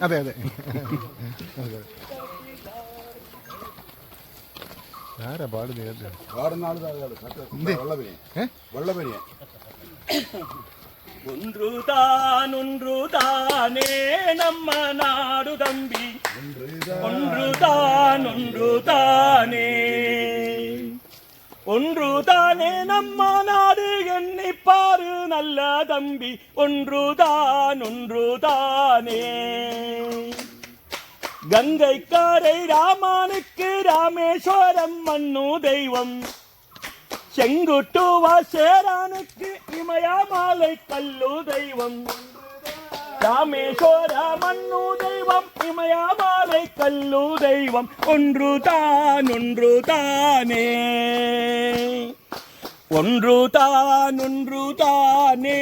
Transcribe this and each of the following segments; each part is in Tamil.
അതെ അതെ ആരാ പാടുന്നത് വെള്ളപ്പനിയ ஒன்றுதானே நம்ம நாடு தம்பி ஒன்றுதானே நம்ம நாடு எண்ணிப்பாரு நல்ல தம்பி ஒன்றுதானே கங்கை காரை ராமனுக்கு ராமேஸ்வரம் மண்ணு தெய்வம் செங்குட்டுவா சேரானுக்கு இமயமாலை கல்லு தெய்வம் ராமேஸ்வர மண்ணு தெய்வம் இமயமாலை கல்லு தெய்வம் ஒன்றுதானே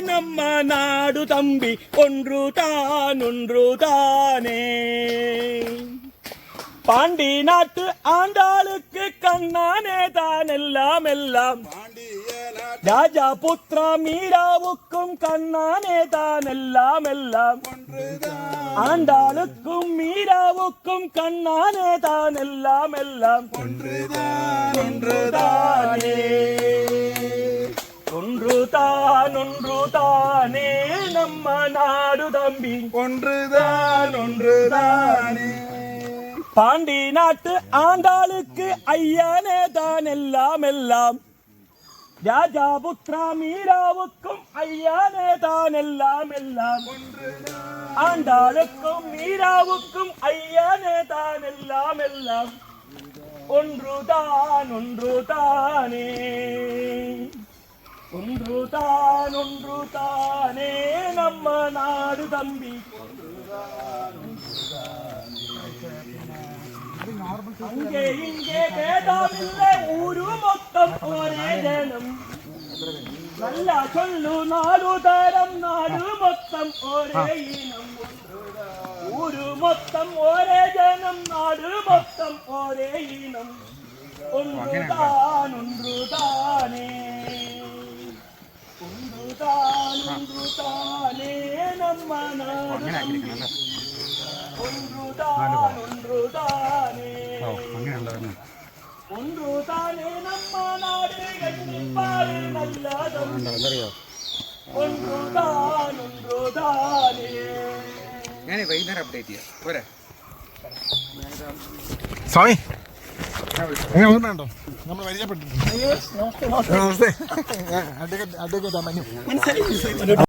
நம்ம நாடு தம்பி ஒன்றுதானே பாண்டி நாட்டு ஆண்டாளுக்கு கண்ணானே தான் எல்லாம் ராஜா புத்திரா மீராவுக்கும் கண்ணானே தான் எல்லாம் ஆண்டாளுக்கும் மீராவுக்கும் கண்ணானே தான் எல்லாம் ஒன்றுதானே நம்ம நாடு தம்பி ஒன்றுதானே பாண்டி நாட்டு ஆண்டாளுக்கு ஐயானே தான் எல்லாம் ராஜா புத்திரா மீராவுக்கும் ஐயானே தான் எல்லாம் ஆண்டாளுக்கும் மீராவுக்கும் ஐயானே தான் எல்லாம் ஒன்றுதானே நம்ம நாடு தம்பி அங்கே இங்கே பேதாமில்லை ஊரு மொத்தம் ஒரே ஜனம் நல்லா சொல்லு நாடு தரம் நாடு மொத்தம் ஒரே இனம் ஊரு மொத்தம் ஒரே ஜனம் நாடு மொத்தம் ஒரே இனம் ஒன்றுதானே நம்ம நாடு ஒன்றுதானே நம்ம நாடு கண்டிப்பாரு நல்லதும் ஒன்றுதானே വൈകുന്നേരം അപ്ഡേറ്റ് ചെയ്യാം പോരെ സ്വാമി അങ്ങനെ ഓർമ്മയുണ്ടോ നമ്മൾ പരിചയപ്പെട്ടിട്ടുണ്ട് നമസ്തേ അഡ്വക്കേറ്റ് മനു